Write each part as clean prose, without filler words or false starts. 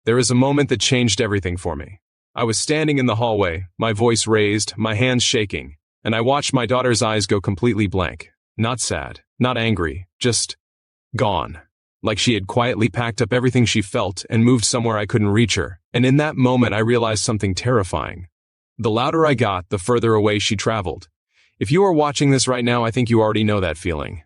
There is a moment that changed everything for me. I was standing in the hallway, my voice raised, my hands shaking, and I watched my daughter's eyes go completely blank. Not sad, not angry, just gone. Like she had quietly packed up everything she felt and moved somewhere I couldn't reach her. And in that moment I realized something terrifying. The louder I got, the further away she traveled. If you are watching this right now, I think you already know that feeling.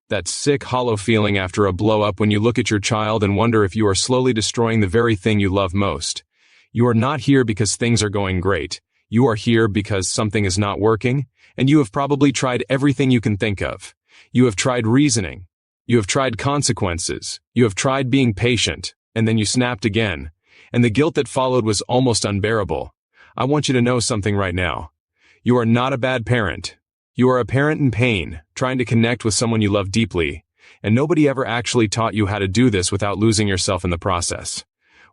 That sick, hollow feeling after a blow-up when you look at your child and wonder if you are slowly destroying the very thing you love most. You are not here because things are going great. You are here because something is not working, and you have probably tried everything you can think of. You have tried reasoning. You have tried consequences. You have tried being patient, and then you snapped again. And the guilt that followed was almost unbearable. I want you to know something right now. You are not a bad parent. You are a parent in pain, trying to connect with someone you love deeply, and nobody ever actually taught you how to do this without losing yourself in the process.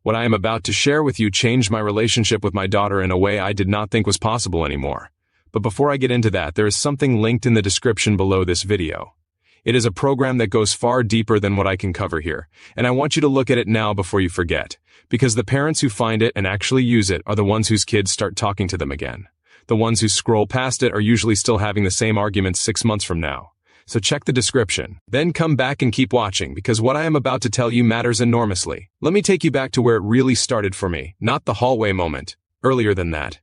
What I am about to share with you changed my relationship with my daughter in a way I did not think was possible anymore. But before I get into that, there is something linked in the description below this video. It is a program that goes far deeper than what I can cover here, and I want you to look at it now before you forget, because the parents who find it and actually use it are the ones whose kids start talking to them again. The ones who scroll past it are usually still having the same arguments 6 months from now. So check the description. Then come back and keep watching, because what I am about to tell you matters enormously. Let me take you back to where it really started for me, not the hallway moment. Earlier than that.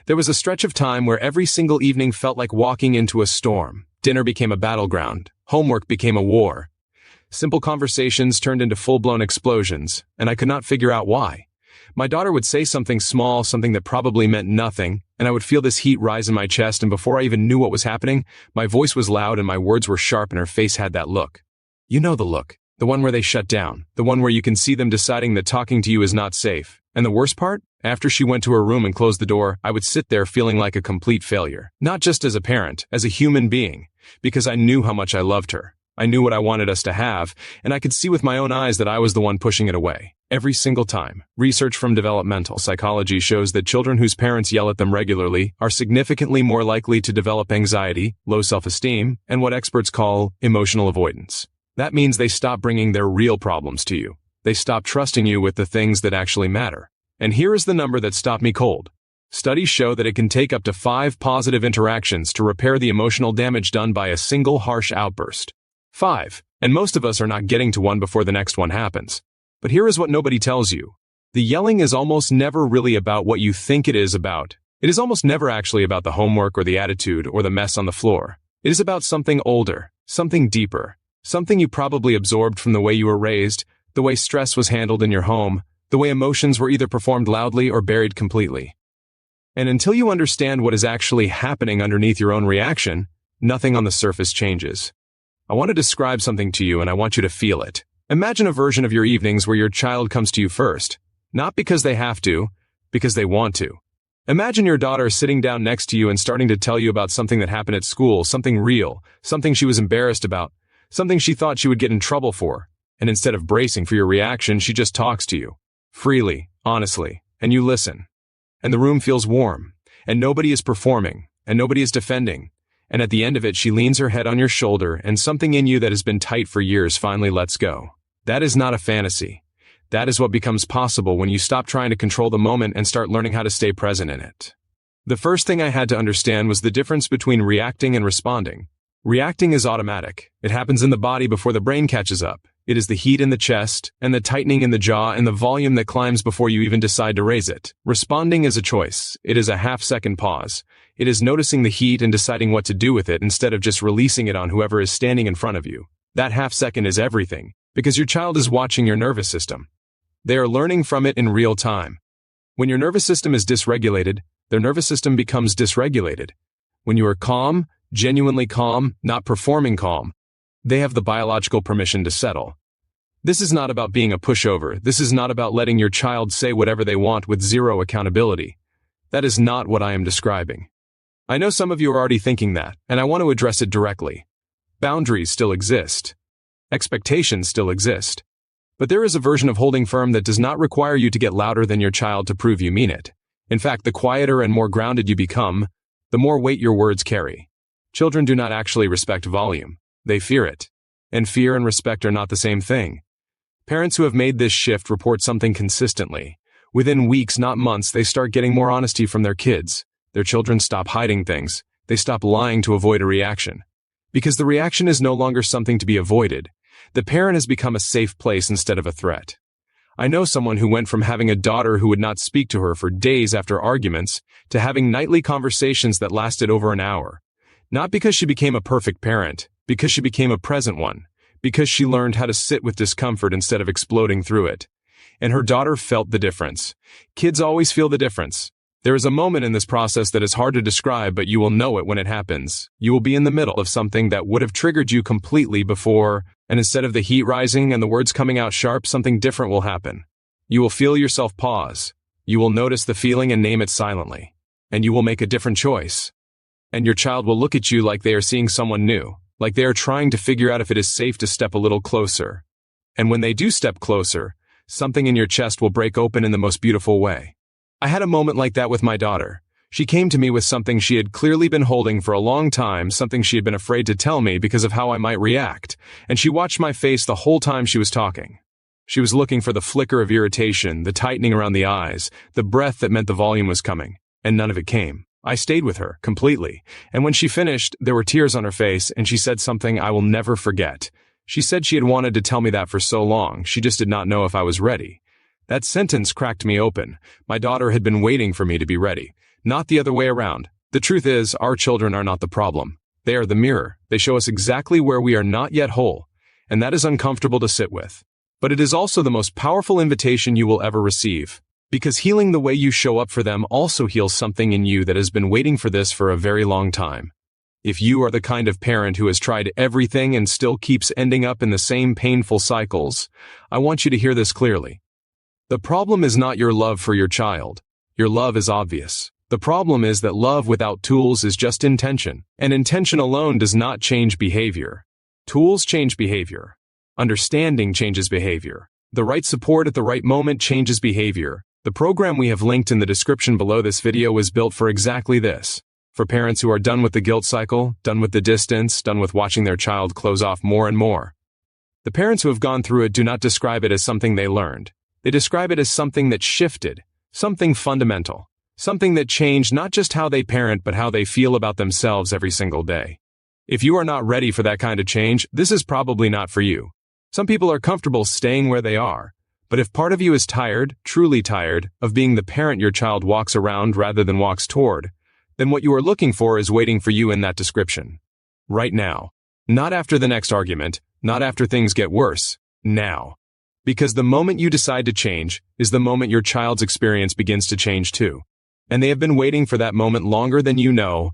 There was a stretch of time where every single evening felt like walking into a storm. Dinner became a battleground. Homework became a war. Simple conversations turned into full-blown explosions, and I could not figure out why. My daughter would say something small, something that probably meant nothing, and I would feel this heat rise in my chest, and before I even knew what was happening, my voice was loud and my words were sharp and her face had that look. You know the look. The one where they shut down. The one where you can see them deciding that talking to you is not safe. And the worst part? After she went to her room and closed the door, I would sit there feeling like a complete failure. Not just as a parent, as a human being. Because I knew how much I loved her. I knew what I wanted us to have, and I could see with my own eyes that I was the one pushing it away. Every single time. Research from developmental psychology shows that children whose parents yell at them regularly are significantly more likely to develop anxiety, low self-esteem, and what experts call emotional avoidance. That means they stop bringing their real problems to you. They stop trusting you with the things that actually matter. And here is the number that stopped me cold. Studies show that it can take up to 5 positive interactions to repair the emotional damage done by a single harsh outburst. 5. And most of us are not getting to one before the next one happens. But here is what nobody tells you. The yelling is almost never really about what you think it is about. It is almost never actually about the homework or the attitude or the mess on the floor. It is about something older, something deeper, something you probably absorbed from the way you were raised, the way stress was handled in your home, the way emotions were either performed loudly or buried completely. And until you understand what is actually happening underneath your own reaction, nothing on the surface changes. I want to describe something to you and I want you to feel it. Imagine a version of your evenings where your child comes to you first. Not because they have to, because they want to. Imagine your daughter sitting down next to you and starting to tell you about something that happened at school, something real, something she was embarrassed about, something she thought she would get in trouble for. And instead of bracing for your reaction, she just talks to you. Freely, honestly, and you listen. And the room feels warm, and nobody is performing, and nobody is defending. And at the end of it, she leans her head on your shoulder, and something in you that has been tight for years finally lets go. That is not a fantasy. That is what becomes possible when you stop trying to control the moment and start learning how to stay present in it. The first thing I had to understand was the difference between reacting and responding. Reacting is automatic. It happens in the body before the brain catches up. It is the heat in the chest, and the tightening in the jaw, and the volume that climbs before you even decide to raise it. Responding is a choice. It is a half-second pause. It is noticing the heat and deciding what to do with it instead of just releasing it on whoever is standing in front of you. That half-second is everything, because your child is watching your nervous system. They are learning from it in real time. When your nervous system is dysregulated, their nervous system becomes dysregulated. When you are calm, genuinely calm, not performing calm, they have the biological permission to settle. This is not about being a pushover. This is not about letting your child say whatever they want with zero accountability. That is not what I am describing. I know some of you are already thinking that, and I want to address it directly. Boundaries still exist. Expectations still exist. But there is a version of holding firm that does not require you to get louder than your child to prove you mean it. In fact, the quieter and more grounded you become, the more weight your words carry. Children do not actually respect volume. They fear it. And fear and respect are not the same thing. Parents who have made this shift report something consistently. Within weeks, not months, they start getting more honesty from their kids. Their children stop hiding things. They stop lying to avoid a reaction. Because the reaction is no longer something to be avoided. The parent has become a safe place instead of a threat. I know someone who went from having a daughter who would not speak to her for days after arguments to having nightly conversations that lasted over an hour. Not because she became a perfect parent, because she became a present one, because she learned how to sit with discomfort instead of exploding through it. And her daughter felt the difference. Kids always feel the difference. There is a moment in this process that is hard to describe, but you will know it when it happens. You will be in the middle of something that would have triggered you completely before, and instead of the heat rising and the words coming out sharp, something different will happen. You will feel yourself pause. You will notice the feeling and name it silently. And you will make a different choice. And your child will look at you like they are seeing someone new, like they are trying to figure out if it is safe to step a little closer. And when they do step closer, something in your chest will break open in the most beautiful way. I had a moment like that with my daughter. She came to me with something she had clearly been holding for a long time, something she had been afraid to tell me because of how I might react, and she watched my face the whole time she was talking. She was looking for the flicker of irritation, the tightening around the eyes, the breath that meant the volume was coming, and none of it came. I stayed with her, completely, and when she finished, there were tears on her face, and she said something I will never forget. She said she had wanted to tell me that for so long, she just did not know if I was ready. That sentence cracked me open. My daughter had been waiting for me to be ready, not the other way around. The truth is, our children are not the problem. They are the mirror. They show us exactly where we are not yet whole, and that is uncomfortable to sit with. But it is also the most powerful invitation you will ever receive, because healing the way you show up for them also heals something in you that has been waiting for this for a very long time. If you are the kind of parent who has tried everything and still keeps ending up in the same painful cycles, I want you to hear this clearly. The problem is not your love for your child. Your love is obvious. The problem is that love without tools is just intention, and intention alone does not change behavior. Tools change behavior. Understanding changes behavior. The right support at the right moment changes behavior. The program we have linked in the description below this video was built for exactly this. For parents who are done with the guilt cycle, done with the distance, done with watching their child close off more and more. The parents who have gone through it do not describe it as something they learned. They describe it as something that shifted, something fundamental, something that changed not just how they parent but how they feel about themselves every single day. If you are not ready for that kind of change, this is probably not for you. Some people are comfortable staying where they are, but if part of you is tired, truly tired, of being the parent your child walks around rather than walks toward, then what you are looking for is waiting for you in that description. Right now. Not after the next argument, not after things get worse. Now. Because the moment you decide to change is the moment your child's experience begins to change too. And they have been waiting for that moment longer than you know,